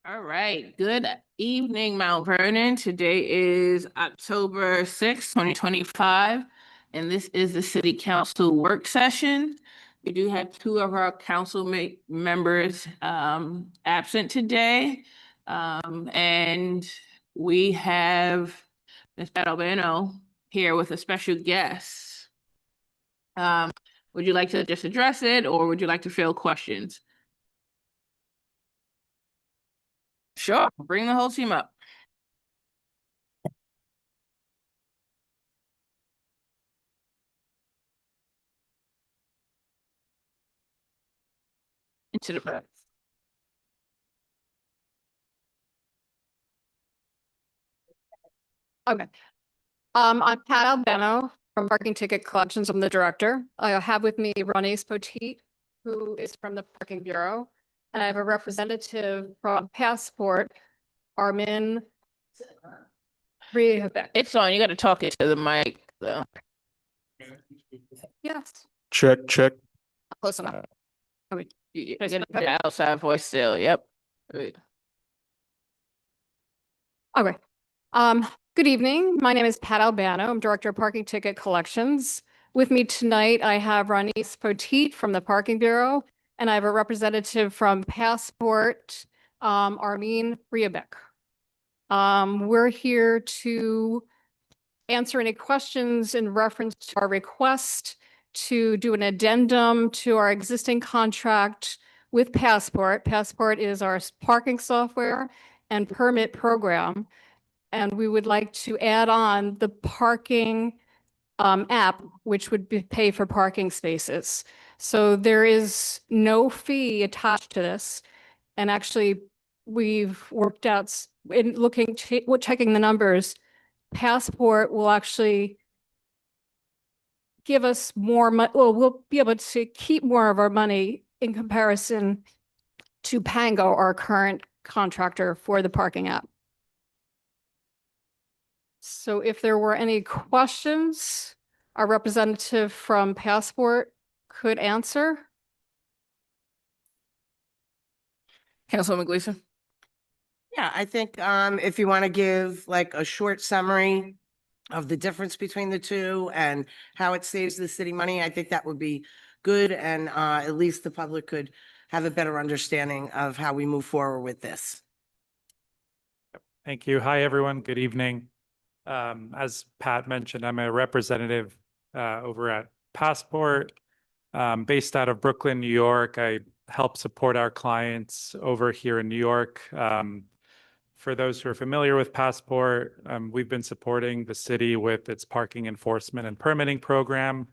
All right. Good evening, Mount Vernon. Today is October 6th, 2025, and this is the City Council work session. We do have two of our council members absent today. And we have Ms. Pat Albano here with a special guest. Would you like to just address it, or would you like to field questions? Sure, bring the whole team up. Into the press. Okay. I'm Pat Albano from Parking Ticket Collections. I'm the director. I have with me Ronnie Poteet, who is from the Parking Bureau. And I have a representative from Passport, Armin Riebeck. It's on, you gotta talk it to the mic, though. Yes, Check. close enough. You're gonna put the outside voice still, yep. Okay. Good evening. My name is Pat Albano. I'm Director of Parking Ticket Collections. With me tonight, I have Ronnie Poteet from the Parking Bureau, and I have a representative from Passport, Armin Riebeck. We're here to answer any questions in reference to our request to do an addendum to our existing contract with Passport. Passport is our parking software and permit program. And we would like to add on the parking app, which would pay for parking spaces. So there is no fee attached to this. And actually, we've worked out in checking the numbers. Passport will actually give us more money. Well, we'll be able to keep more of our money in comparison to Pango, our current contractor for the parking app. So if there were any questions, our representative from Passport could answer. Councilwoman Gleason? Yeah, I think if you want to give like a short summary of the difference between the two and how it saves the city money, I think that would be good. And at least the public could have a better understanding of how we move forward with this. Thank you. Hi, everyone. Good evening. As Pat mentioned, I'm a representative over at Passport, based out of Brooklyn, New York. I help support our clients over here in New York. For those who are familiar with Passport, we've been supporting the city with its parking enforcement and permitting program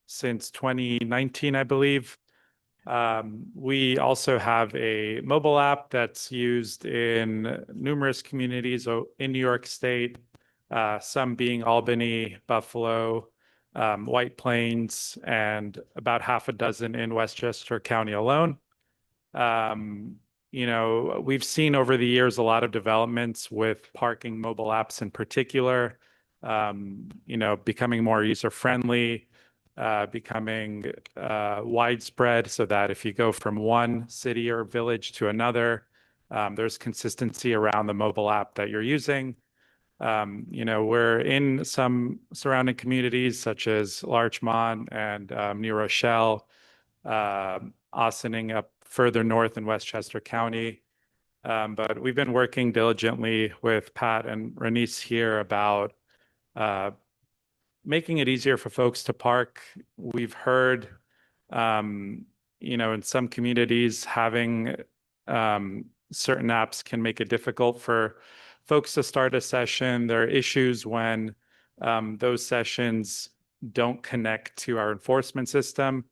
since 2019, I believe. We also have a mobile app that's used in numerous communities in New York State, some being Albany, Buffalo, White Plains, and about half a dozen in Westchester County alone. We've seen over the years a lot of developments with parking mobile apps in particular, becoming more user-friendly, becoming widespread so that if you go from one city or village to another, there's consistency around the mobile app that you're using. We're in some surrounding communities such as Larchmont and New Rochelle, Ossining up further north in Westchester County. But we've been working diligently with Pat and Renice here about making it easier for folks to park. We've heard, in some communities, having certain apps can make it difficult for folks to start a session. There are issues when those sessions don't connect to our enforcement system.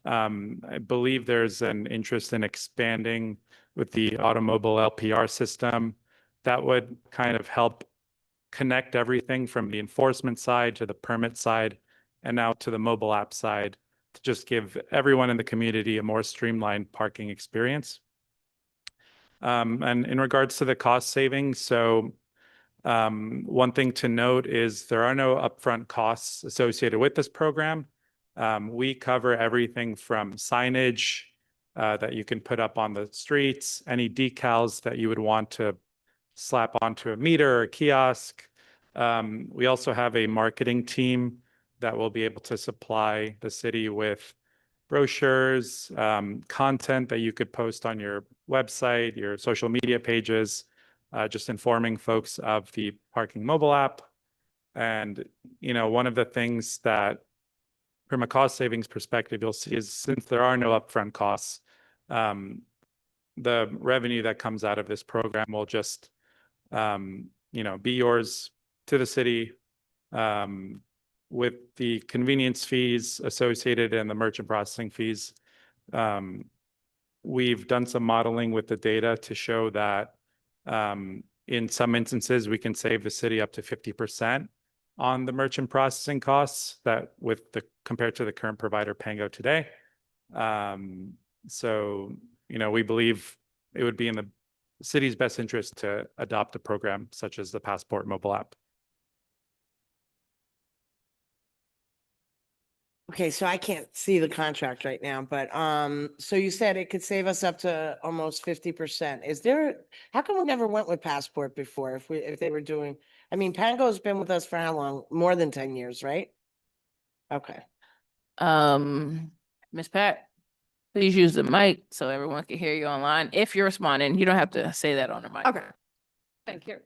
I believe there's an interest in expanding with the automobile LPR system that would kind of help connect everything from the enforcement side to the permit side and now to the mobile app side to just give everyone in the community a more streamlined parking experience. And in regards to the cost savings, so one thing to note is there are no upfront costs associated with this program. We cover everything from signage that you can put up on the streets, any decals that you would want to slap onto a meter or a kiosk. We also have a marketing team that will be able to supply the city with brochures, content that you could post on your website, your social media pages, just informing folks of the parking mobile app. And, you know, one of the things that from a cost savings perspective, you'll see is since there are no upfront costs, the revenue that comes out of this program will just, you know, be yours to the city, with the convenience fees associated and the merchant processing fees. We've done some modeling with the data to show that in some instances, we can save the city up to 50% on the merchant processing costs that compared to the current provider Pango today. So, you know, we believe it would be in the city's best interest to adopt a program such as the Passport mobile app. Okay, so I can't see the contract right now, but, so you said it could save us up to almost 50%. How come we never went with Passport before if they were doing, I mean, Pango's been with us for how long? More than 10 years, right? Okay. Ms. Pat, please use the mic so everyone can hear you online. If you're responding, you don't have to say that on the mic. Okay. Thank you.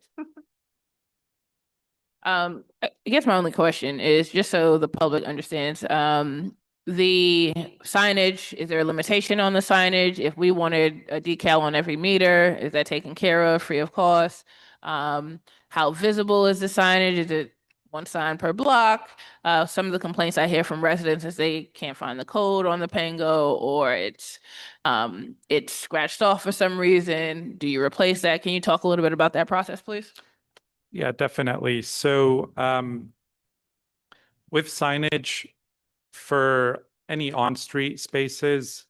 I guess my only question is just so the public understands, the signage, is there a limitation on the signage? If we wanted a decal on every meter, is that taken care of free of cost? How visible is the signage? Is it one sign per block? Some of the complaints I hear from residents is they can't find the code on the Pango, or it's scratched off for some reason. Do you replace that? Can you talk a little bit about that process, please? Yeah, definitely. So with signage for any on-street spaces,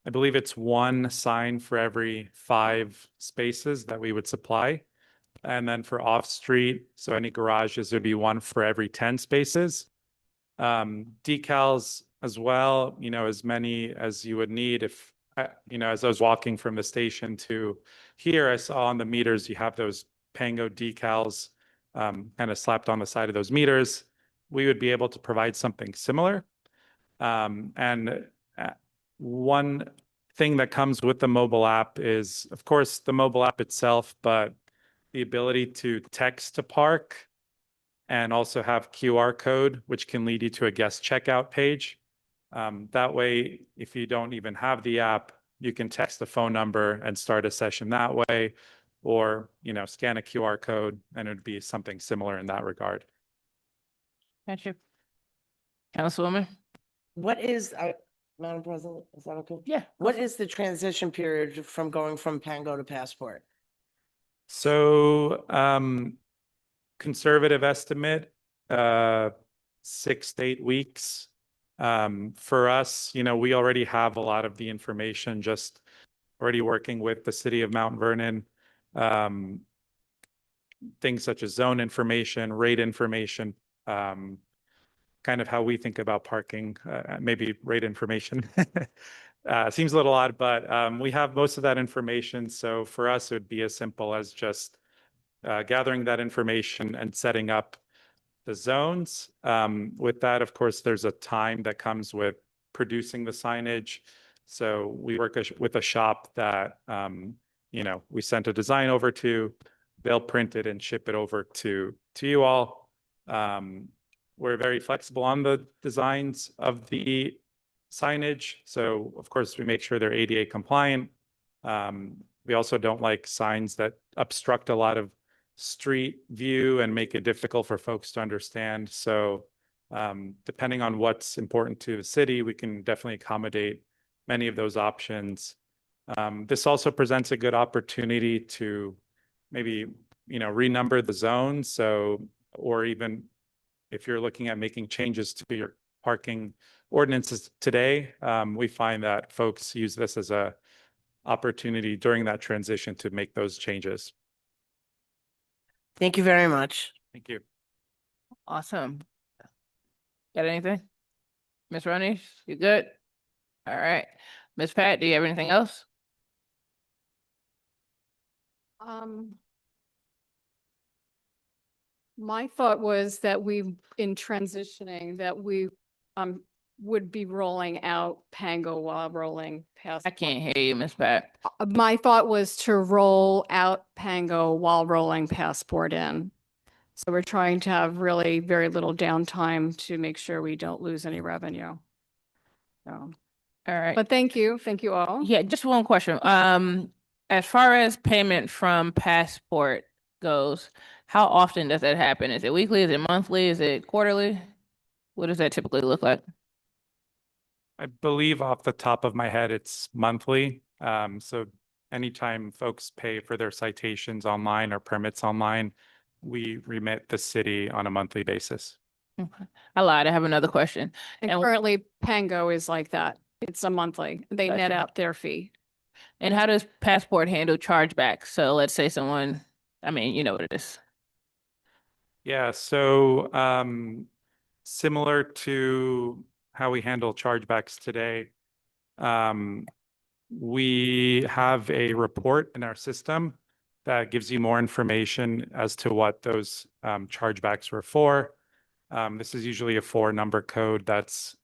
I believe it's one sign for every 5 spaces that we would supply. And then for off-street, so any garages, there'd be one for every 10 spaces. Decals as well, you know, as many as you would need. If, you know, as I was walking from the station to here, I saw on the meters, you have those Pango decals kind of slapped on the side of those meters. We would be able to provide something similar. And one thing that comes with the mobile app is, of course, the mobile app itself, but the ability to text to park and also have QR code, which can lead you to a guest checkout page. That way, if you don't even have the app, you can text the phone number and start a session that way, or, you know, scan a QR code, and it'd be something similar in that regard. Gotcha. Councilwoman? What is, Madam President, is that okay? Yeah. What is the transition period from going from Pango to Passport? So, conservative estimate, 6 to 8 weeks. For us, you know, we already have a lot of the information, just already working with the city of Mount Vernon. Things such as zone information, rate information, kind of how we think about parking, maybe rate information. Seems a little odd, but we have most of that information. So for us, it would be as simple as just gathering that information and setting up the zones. With that, of course, there's a time that comes with producing the signage. So we work with a shop that, you know, we sent a design over to, they'll print it and ship it over to you all. We're very flexible on the designs of the signage. So of course, we make sure they're ADA compliant. We also don't like signs that obstruct a lot of street view and make it difficult for folks to understand. So depending on what's important to the city, we can definitely accommodate many of those options. This also presents a good opportunity to maybe, you know, renumber the zones. So, or even if you're looking at making changes to your parking ordinances today, we find that folks use this as a opportunity during that transition to make those changes. Thank you very much. Thank you. Awesome. Got anything? Ms. Ronish, you good? All right. Ms. Pat, do you have anything else? My thought was that in transitioning, that we, would be rolling out Pango while rolling past. I can't hear you, Ms. Pat. My thought was to roll out Pango while rolling Passport in. So we're trying to have really very little downtime to make sure we don't lose any revenue. So, All right. but thank you all. Yeah, just one question. As far as payment from Passport goes, how often does that happen? Is it weekly? Is it monthly? Is it quarterly? What does that typically look like? I believe off the top of my head, it's monthly. So anytime folks pay for their citations online or permits online, we remit the city on a monthly basis. Okay. I lied. I have another question. And And- currently Pango is like that. It's a monthly. They net Gotcha. out their fee. And how does Passport handle chargebacks? So let's say someone, I mean, you know what it is. Yeah, so similar to how we handle chargebacks today, we have a report in our system that gives you more information as to what those chargebacks were for. This is usually a 4-number code that's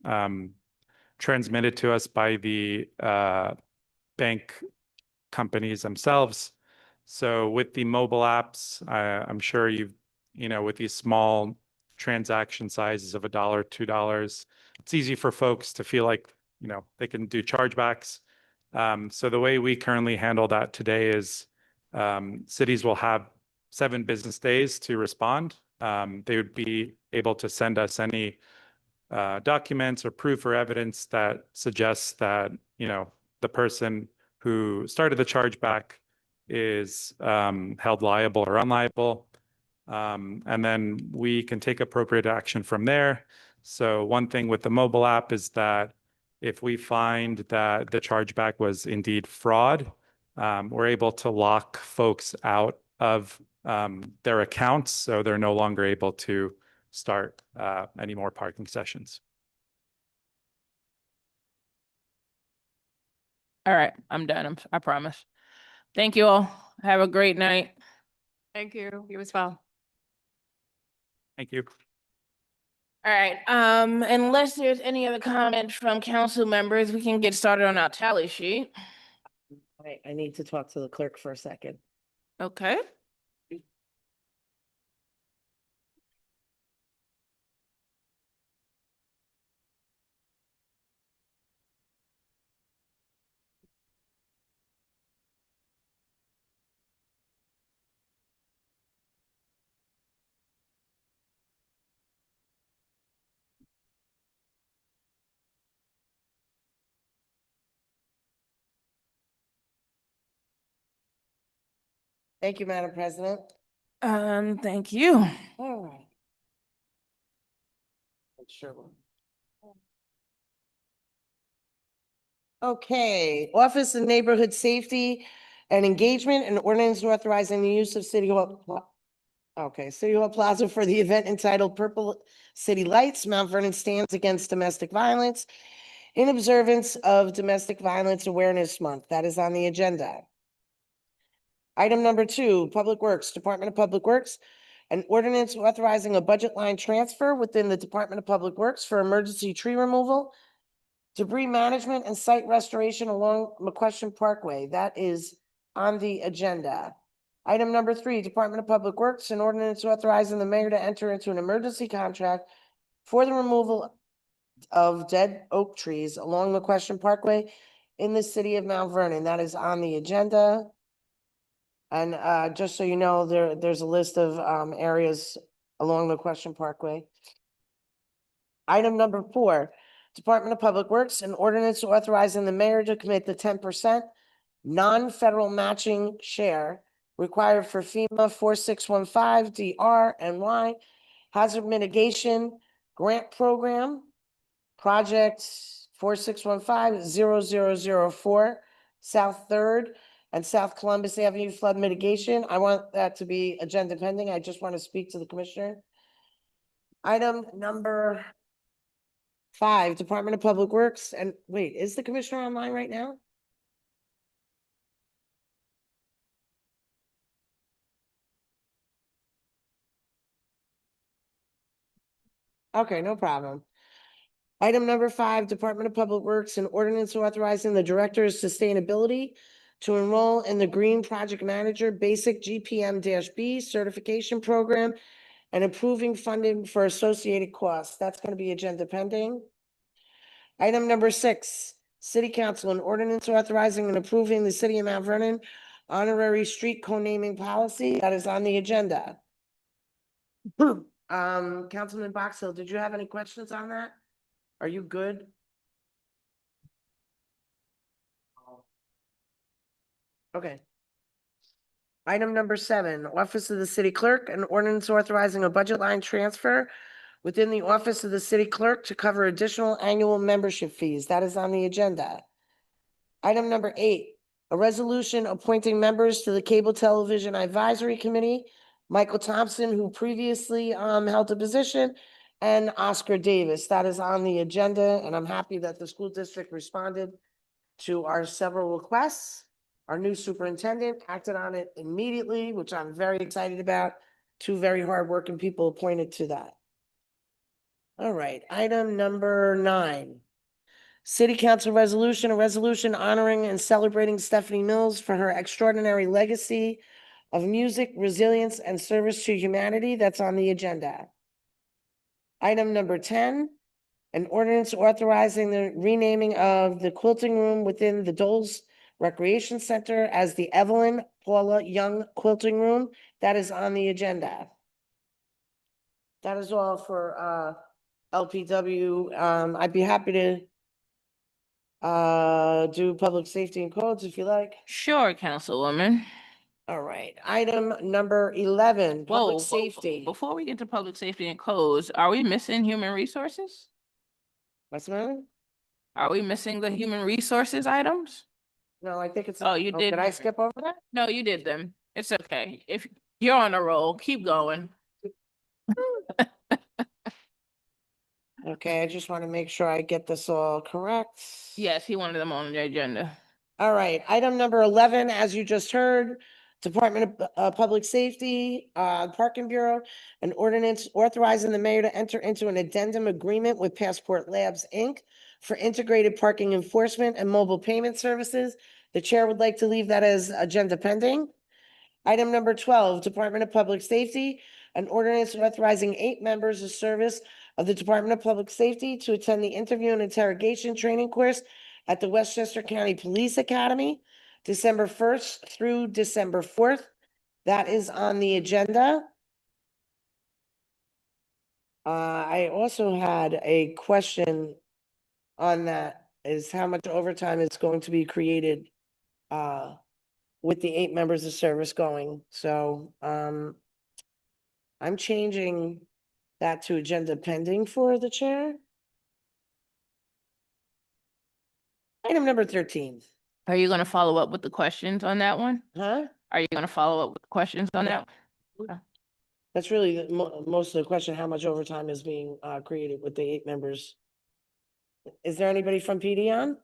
transmitted to us by the bank companies themselves. So with the mobile apps, I'm sure with these small transaction sizes of $1, $2, it's easy for folks to feel like, they can do chargebacks. So the way we currently handle that today is cities will have 7 business days to respond. They would be able to send us any documents or proof or evidence that suggests that, the person who started the chargeback is held liable or unliable. And then we can take appropriate action from there. So one thing with the mobile app is that if we find that the chargeback was indeed fraud, we're able to lock folks out of their accounts, so they're no longer able to start any more parking sessions. All right, I'm done. I promise. Thank you all. Have a great night. Thank you. You as well. Thank you. All right, unless there's any other comments from council members, we can get started on our tally sheet. I need to talk to the clerk for a second. Okay. Thank you, Madam President. Thank you. All right. Sure. Okay, Office of Neighborhood Safety and Engagement and ordinance authorizing the use of City Hall. Okay, City Hall Plaza for the event entitled Purple City Lights, Mount Vernon Stands Against Domestic Violence in observance of Domestic Violence Awareness Month. That is on the agenda. Item number 2, Public Works, Department of Public Works, an ordinance authorizing a budget line transfer within the Department of Public Works for emergency tree removal, debris management and site restoration along McQuestion Parkway. That is on the agenda. Item number 3, Department of Public Works, an ordinance authorizing the mayor to enter into an emergency contract for the removal of dead oak trees along McQuestion Parkway in the city of Mount Vernon. That is on the agenda. And just so you know, there's a list of areas along McQuestion Parkway. Item number 4, Department of Public Works, an ordinance authorizing the mayor to commit the 10% non-federal matching share required for FEMA 4615 DR and Y Hazard Mitigation Grant Program, Project 4615-0004, South Third and South Columbus Avenue Flood Mitigation. I want that to be agenda pending. I just want to speak to the commissioner. Item number 5, Department of Public Works, and wait, is the commissioner online right now? Okay, no problem. Item number 5, Department of Public Works, an ordinance authorizing the Director of Sustainability to enroll in the Green Project Manager Basic GPM-B certification program and approving funding for associated costs. That's going to be agenda pending. Item number 6, City Council, an ordinance authorizing and approving the City of Mount Vernon honorary street co-naming policy that is on the agenda. Councilman Box Hill, did you have any questions on that? Are you good? Okay. Item number 7, Office of the City Clerk, an ordinance authorizing a budget line transfer within the Office of the City Clerk to cover additional annual membership fees. That is on the agenda. Item number 8, a resolution appointing members to the Cable Television Advisory Committee, Michael Thompson, who previously held the position, and Oscar Davis. That is on the agenda, and I'm happy that the school district responded to our several requests. Our new superintendent acted on it immediately, which I'm very excited about. 2 very hardworking people appointed to that. All right, item number 9. City Council resolution, a resolution honoring and celebrating Stephanie Mills for her extraordinary legacy of music, resilience, and service to humanity. That's on the agenda. Item number 10, an ordinance authorizing the renaming of the quilting room within the Doles Recreation Center as the Evelyn Paula Young Quilting Room. That is on the agenda. That is all for LPW. I'd be happy to do public safety and codes if you like. Sure, Councilwoman. All right, item number 11, Whoa, public safety. Before we get to public safety and codes, are we missing human resources? What's the matter? Are we missing the human resources items? No, I think it's. Oh, you did. Did I skip over that? No, you did them. It's okay. If you're on a roll, keep going. Okay, I just want to make sure I get this all correct. Yes, he wanted them on the agenda. All right, item number 11, as you just heard, Department of Public Safety, Parking Bureau, an ordinance authorizing the mayor to enter into an addendum agreement with Passport Labs, Inc. for integrated parking enforcement and mobile payment services. The chair would like to leave that as agenda pending. Item number 12, Department of Public Safety, an ordinance authorizing 8 members of service of the Department of Public Safety to attend the interview and interrogation training course at the Westchester County Police Academy, December 1st through December 4th. That is on the agenda. I also had a question on that, is how much overtime is going to be created with the 8 members of service going. So I'm changing that to agenda pending for the chair. Item number 13, Are you gonna follow up with the questions on that one? huh? Are you gonna follow up with questions on that? That's really most of the question, how much overtime is being created with the 8 members? Is there anybody from PD on?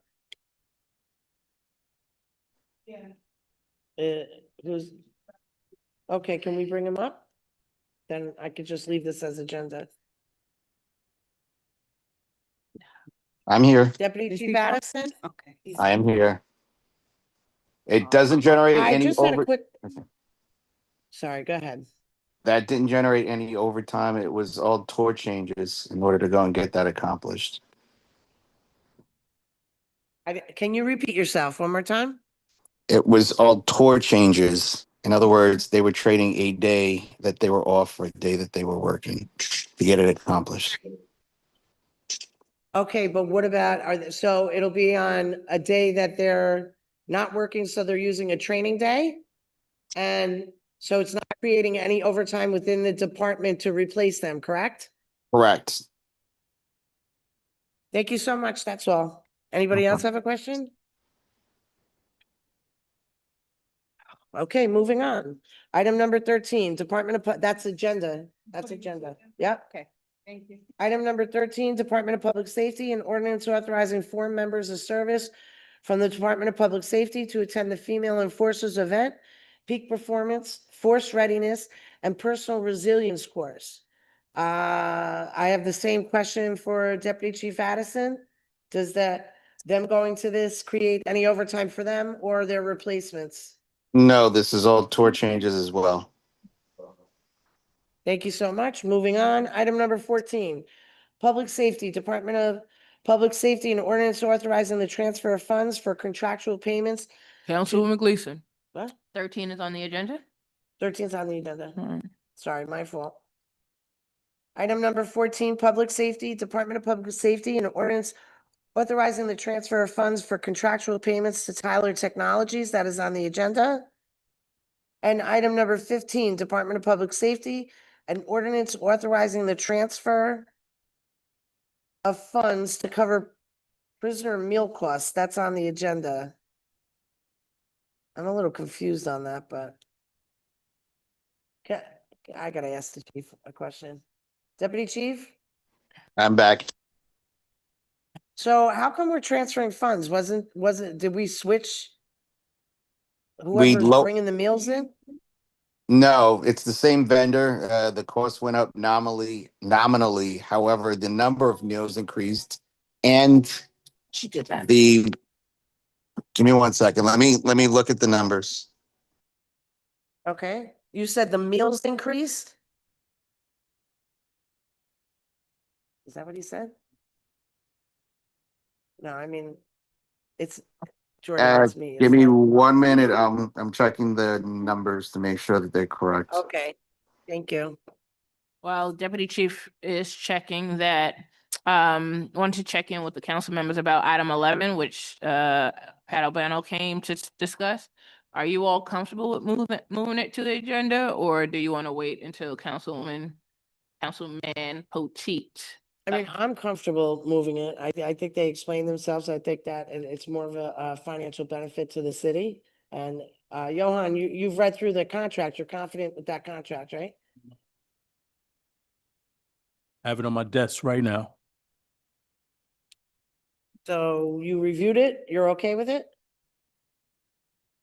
Yeah. Who's? Okay, can we bring him up? Then I could just leave this as agenda. I'm here. Deputy Chief Addison? Okay. I am here. It doesn't generate I any just had a over, quick. Okay. Sorry, go ahead. that didn't generate any overtime. It was all tour changes in order to go and get that accomplished. Can you repeat yourself one more time? It was all tour changes. In other words, they were trading a day that they were off for a day that they were working to get it accomplished. Okay, but what about, so it'll be on a day that they're not working, so they're using a training day? And so it's not creating any overtime within the department to replace them, correct? Correct. Thank you so much, that's all. Anybody else have a question? Okay, moving on. Item number 13, Department of, that's agenda, yep. Okay. Thank you. Item number 13, Department of Public Safety, an ordinance authorizing 4 members of service from the Department of Public Safety to attend the Female Enforcers Event, Peak Performance, Force Readiness, and Personal Resilience Course. I have the same question for Deputy Chief Addison. Does them going to this create any overtime for them or their replacements? No, this is all tour changes as well. Thank you so much. Moving on, item number 14, Public Safety, Department of Public Safety, and ordinance authorizing the transfer of funds for contractual payments. Councilwoman Gleason. What? 13 is on the agenda. 13 is on the agenda. Hmm. Sorry, my fault. Item number 14, Public Safety, Department of Public Safety, and ordinance authorizing the transfer of funds for contractual payments to Tyler Technologies. That is on the agenda. And item number 15, Department of Public Safety, an ordinance authorizing the transfer of funds to cover prisoner meal costs. That's on the agenda. I'm a little confused on that, but Ca- I gotta ask the chief a question. Deputy Chief, I'm back. so how come we're transferring funds? Did we switch? We Whoever's lo- bringing the meals in? No, it's the same vendor. The cost went up nominally. However, the number of meals increased and the, give me 1 second. Let me look at the numbers. Okay, you said the meals increased? Is that what he said? No, I mean, it's Jordan, it's me. Give It's me not- 1 minute. I'm checking the numbers to make sure that they're correct. Okay, thank you. While Deputy Chief is checking that, want to check in with the council members about item 11, which Pat Albano came to discuss. Are you all comfortable with moving it to the agenda, or do you want to wait until Councilman Potteet? I mean, I'm comfortable moving it. I think they explained themselves. I think that it's more of a financial benefit to the city. And Johan, you've read through the contract. You're confident with that contract, right? I have it on my desk right now. So you reviewed it? You're okay with it?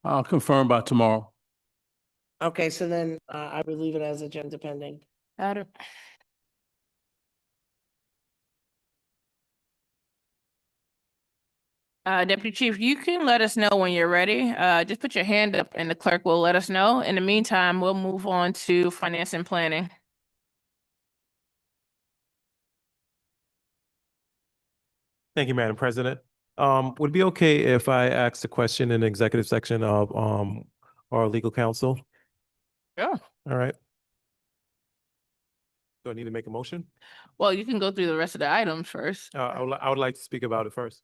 I'll confirm by tomorrow. Okay, so then I would leave it as agenda pending. Adam? Deputy Chief, you can let us know when you're ready. Just put your hand up and the clerk will let us know. In the meantime, we'll move on to finance and planning. Thank you, Madam President. Would it be okay if I asked a question in the executive section of our legal counsel? Sure. All right. Do I need to make a motion? Well, you can go through the rest of the items first. I would like to speak about it first.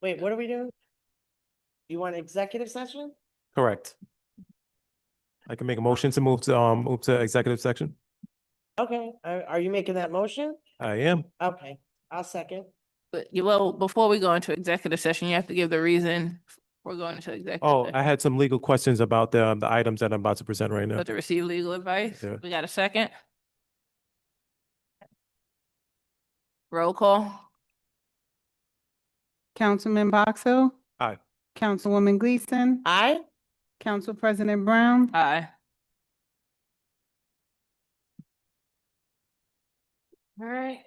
Wait, what are we doing? You want executive session? Correct. I can make a motion to move to executive section. Okay, are you making that motion? I am. Okay, I'll second. But well, before we go into executive session, you have to give the reason we're going into executive. Oh, session. I had some legal questions about the items that I'm about to present right now. To receive legal advice. Yeah. We got a second? Roll call. Councilman Box Hill, Aye. Councilwoman Gleason, Aye? Council President Brown, Aye. All right.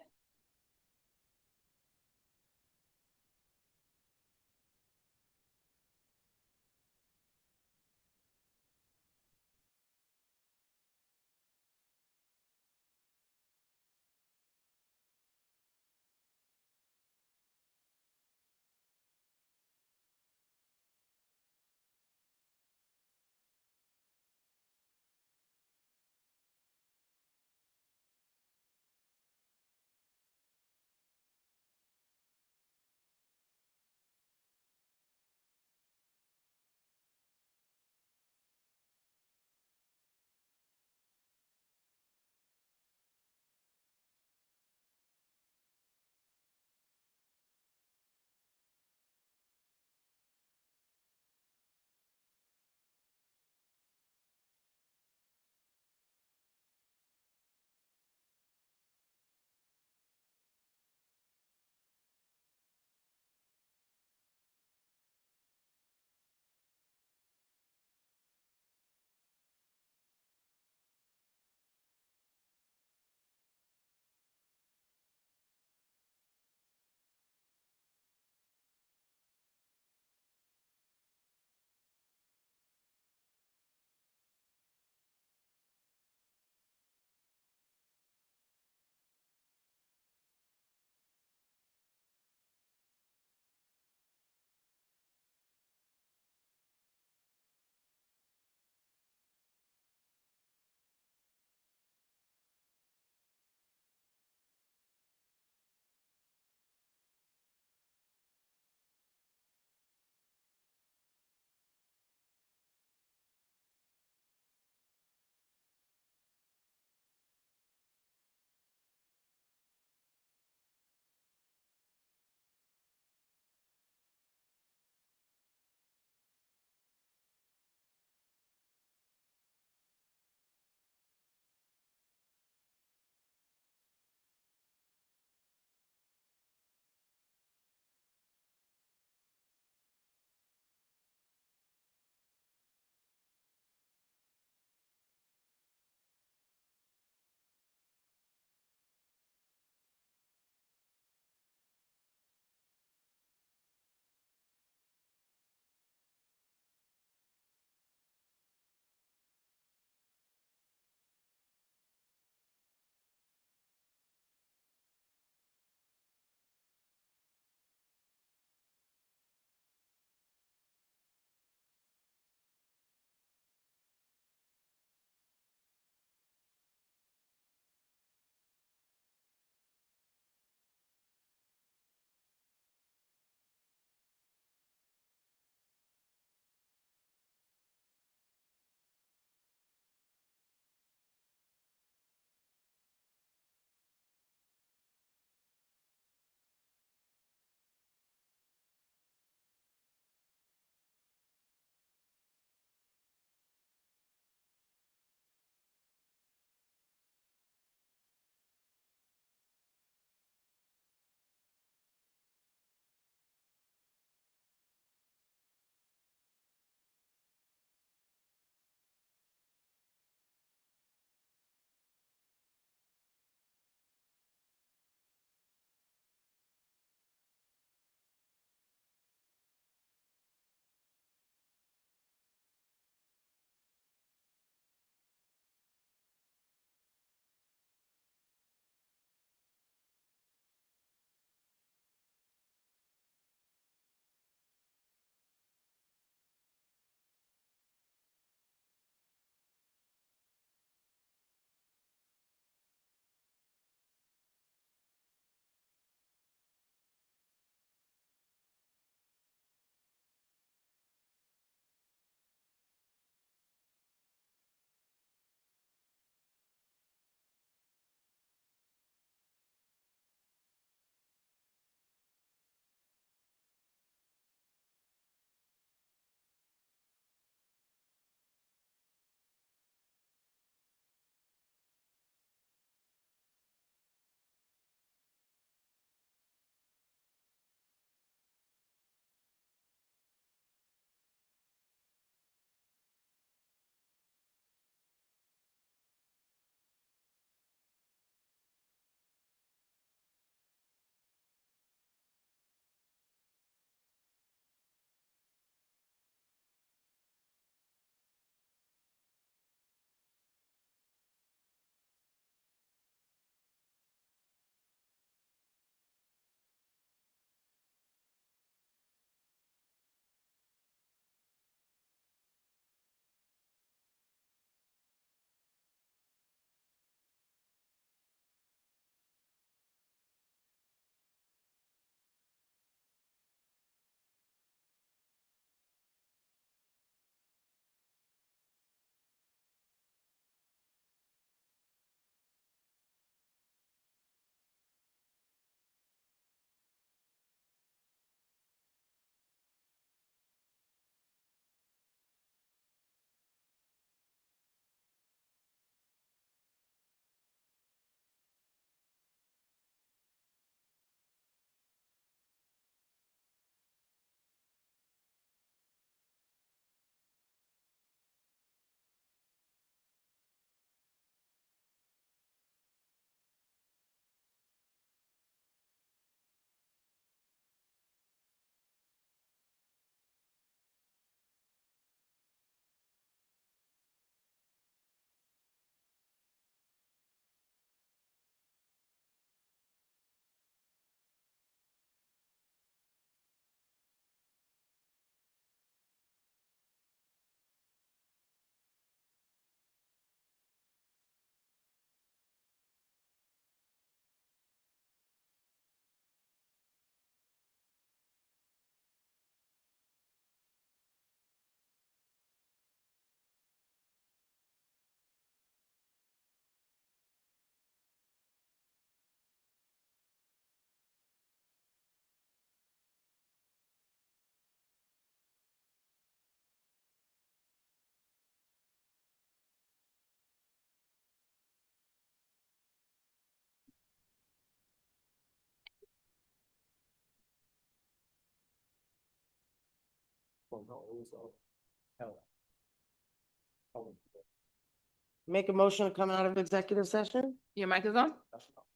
Make a motion to come out of executive session? Your mic is on?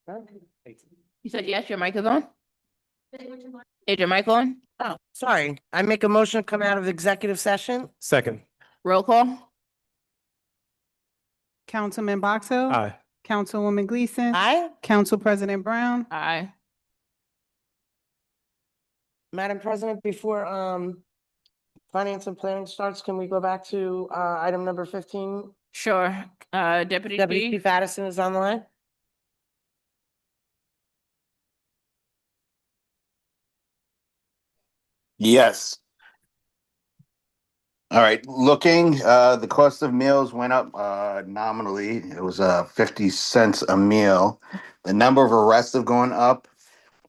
Okay. You said yes, your mic is on? Is your mic on? Oh, sorry. I make a motion to come out of executive session? Second. Roll call? Councilman Box Hill. Aye. Councilwoman Gleason. Aye. Council President Brown. Aye. Madam President, before finance and planning starts, can we go back to item number 15? Sure. Deputy Deputy Chief? Chief Addison is on the line. Yes. All right, looking, the cost of meals went up nominally. It was 50 cents a meal. The number of arrests have gone up,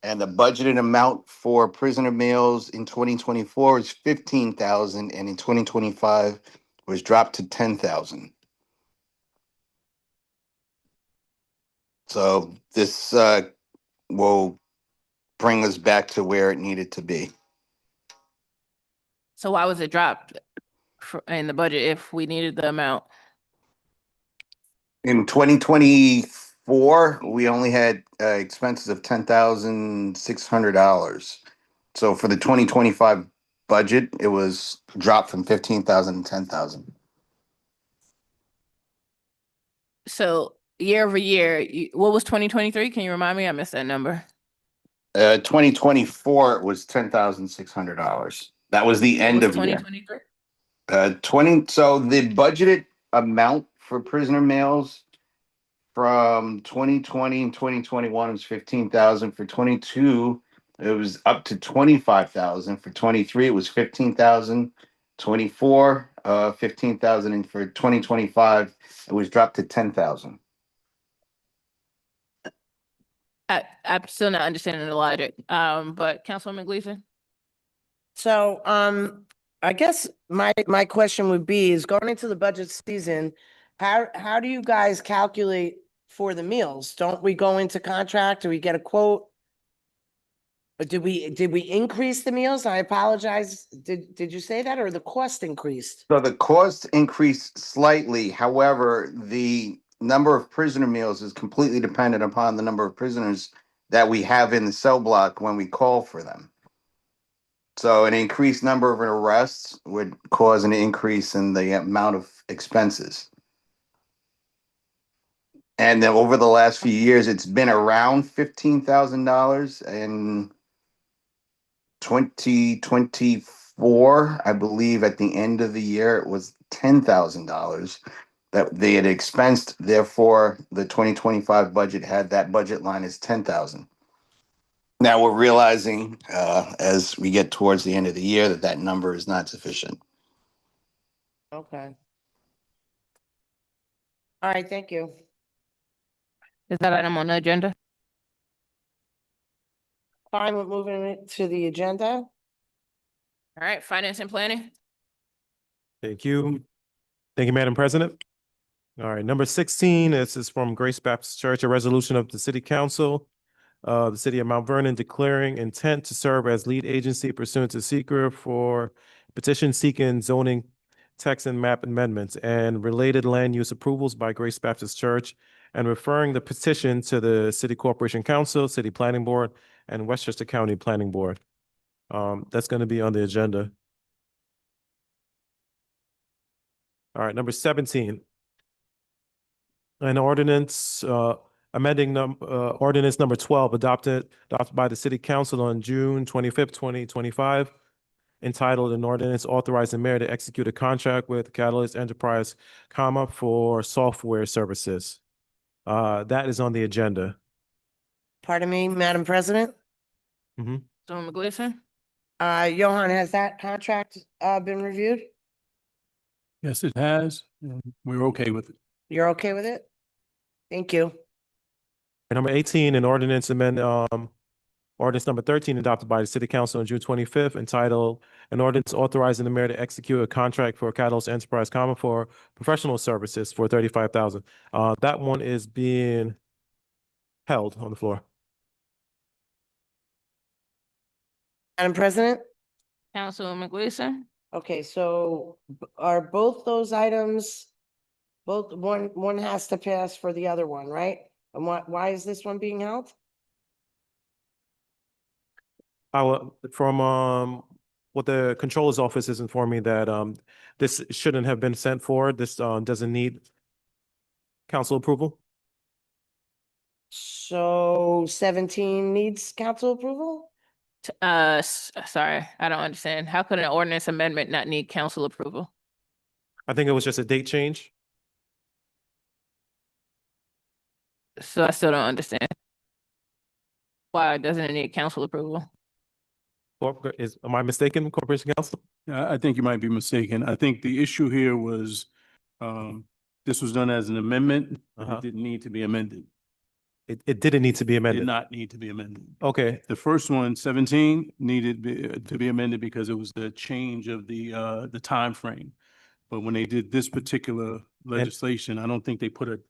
and the budgeted amount for prisoner meals in 2024 is 15,000, and in 2025 was dropped to 10,000. So this will bring us back to where it needed to be. So why was it dropped in the budget if we needed the amount? In 2024, we only had expenses of $10,600. So for the 2025 budget, it was dropped from 15,000 to 10,000. So year over year, what was 2023? Can you remind me? I missed that number. 2024 it was $10,600. That was the end of year. 2023? 20. So the budgeted amount for prisoner meals from 2020 and 2021 was 15,000. For 22, it was up to 25,000. For 23, it was 15,000. 24, 15,000, and for 2025, it was dropped to 10,000. I'm still not understanding the logic. But Councilwoman Gleason? So I guess my question would be is going into the budget season, how do you guys calculate for the meals? Don't we go into contract? Do we get a quote? But did we increase the meals? I apologize. Did you say that or the cost increased? So the cost increased slightly. However, the number of prisoner meals is completely dependent upon the number of prisoners that we have in the cell block when we call for them. So an increased number of arrests would cause an increase in the amount of expenses. And then over the last few years, it's been around $15,000. In 2024, I believe at the end of the year, it was $10,000 that they had expensed. Therefore, the 2025 budget had that budget line as 10,000. Now we're realizing as we get towards the end of the year that that number is not sufficient. Okay. All right, thank you. Is that item on the agenda? Fine with moving it to the agenda. All right, finance and planning? Thank you. Thank you, Madam President. All right, number 16, this is from Grace Baptist Church, a resolution of the City Council of the City of Mount Vernon declaring intent to serve as lead agency pursuant to SECR for petition seeking zoning text and map amendments and related land use approvals by Grace Baptist Church and referring the petition to the City Corporation Council, City Planning Board, and Westchester County Planning Board. That's going to be on the agenda. All right, number 17. An ordinance amending ordinance number 12 adopted by the City Council on June 25th, 2025, entitled an ordinance authorizing mayor to execute a contract with Catalyst Enterprise, for software services. That is on the agenda. Pardon me, Madam President. Councilwoman Gleason? Johan, has that contract been reviewed? Yes, it has. And we're okay with it. You're okay with it? Thank you. Number 18, an ordinance amend ordinance number 13 adopted by the City Council on June 25th, entitled an ordinance authorizing the mayor to execute a contract for Catalyst Enterprise, for professional services for $35,000. That one is being held on the floor. Madam President, Councilwoman Gleason? Okay, so are both those items, one has to pass for the other one, right? And why is this one being held? What the controller's office is informing me that this shouldn't have been sent forward. This doesn't need council approval. So 17 needs council approval? Sorry, I don't understand. How could an ordinance amendment not need council approval? I think it was just a date change. So I still don't understand. Why doesn't it need council approval? Am I mistaken, Corporation Council? I think you might be mistaken. I think the issue here was, this was done as an amendment. Uh-huh. It didn't need to be amended. It didn't need to be Did amended. not need to be amended. Okay, The first one, 17, needed to be amended because it was the change of the timeframe. But when they did this particular legislation, I don't think they put a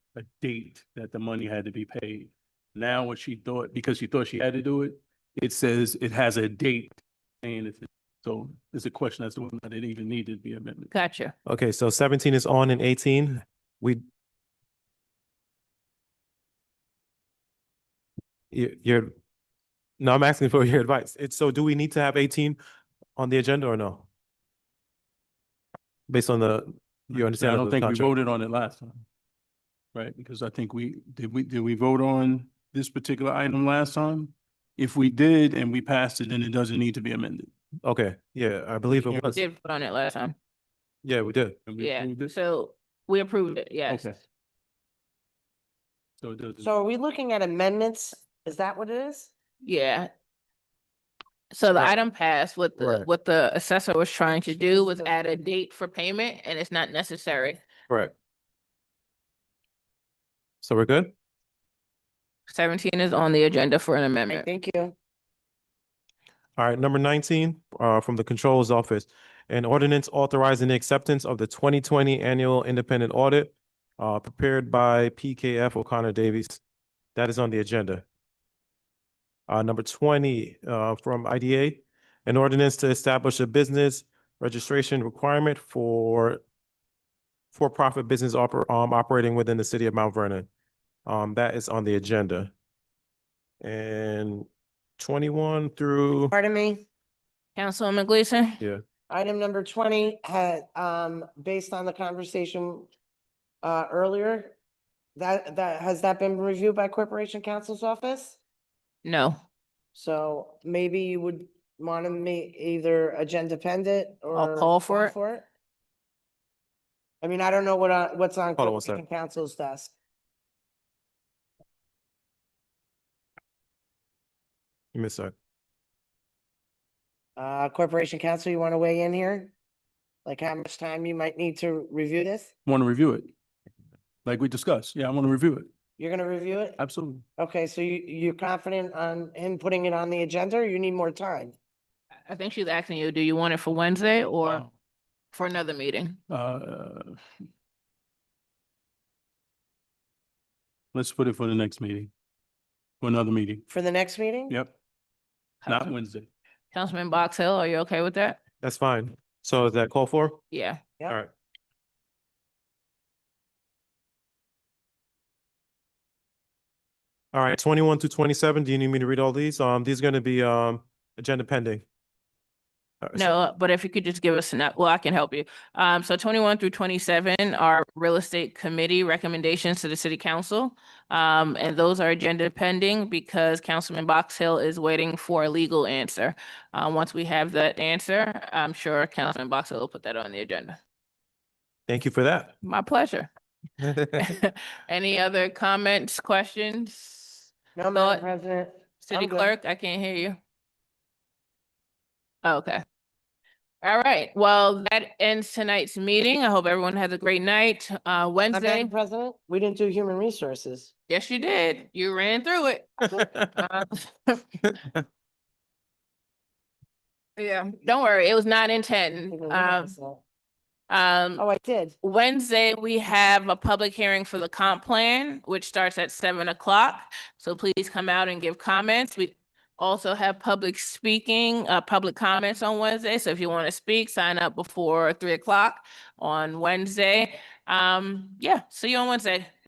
date that the money had to be paid. Now what she thought, because she thought she had to do it, it says it has a date. And so it's a question as to whether or not it even needed to be amended. Gotcha. okay, so 17 is on and 18. No, I'm asking for your advice. So do we need to have 18 on the agenda or no? Based on you understand? I don't think we voted on it last time. Right, because I think did we vote on this particular item last time? If we did and we passed it, then it doesn't need to be amended. Okay, yeah, I believe it was. Did vote on it last time. Yeah, we did. And we Yeah, approved it? so we approved it, yes. Okay. So it doesn't. So are we looking at amendments? Is that what it is? Yeah. So the Right. item passed. What Right. what the assessor was trying to do was add a date for payment, and it's not necessary. Correct. So we're good? 17 is on the agenda for an Okay, amendment. thank you. All right, number 19, from the Controller's Office, an ordinance authorizing the acceptance of the 2020 annual independent audit, prepared by PKF O'Connor Davies. That is on the agenda. Number 20, from IDA, an ordinance to establish a business registration requirement for-profit business operating within the city of Mount Vernon. That is on the agenda. And 21 through, Pardon me? Councilwoman Gleason? yeah, Item number 20 had, based on the conversation earlier, has that been reviewed by Corporation Counsel's office? No. So maybe you would want to make either agenda pendant or. I'll call for it. I mean, I don't know what's on Hold on one second. Corporation Counsel's desk. you missed that. Corporation Counsel, you want to weigh in here? Like how much time you might need to review this? Want to review it? Like we discussed. Yeah, I want to review it. You're gonna review it? Absolutely. Okay, so you're confident on him putting it on the agenda or you need more time? I think she's asking you, do you want it for Wednesday or Wow. for another meeting? Let's put it for the next meeting. For another meeting. For the next meeting? Yep, not Wednesday. Councilman Box Hill, are you okay with that? That's fine. So is that call for? Yeah. Yep. All right. All right, 21 to 27, do you need me to read all these? These are gonna be, agenda pending. No, but if you could just give us well, I can help you. So 21 through 27 are real estate committee recommendations to the city council. And those are agenda pending because Councilman Box Hill is waiting for a legal answer. Once we have that answer, I'm sure Councilman Box Hill will put that on the agenda. Thank you for that. My pleasure. Any other comments, questions? No, Thought- Madam President. City I'm good. Clerk, I can't hear you. Okay. All right, well, that ends tonight's meeting. I hope everyone has a great night. Wednesday, Madam President, we didn't do human resources. yes, you did. You ran through it. Yeah, don't worry, it was 9 and 10. Oh, I did. Wednesday, we have a public hearing for the comp plan, which starts at 7 o'clock. So please come out and give comments. also have public speaking, public comments on Wednesday. So if you want to speak, sign up before 3 o'clock on Wednesday. Yeah, see you on Wednesday.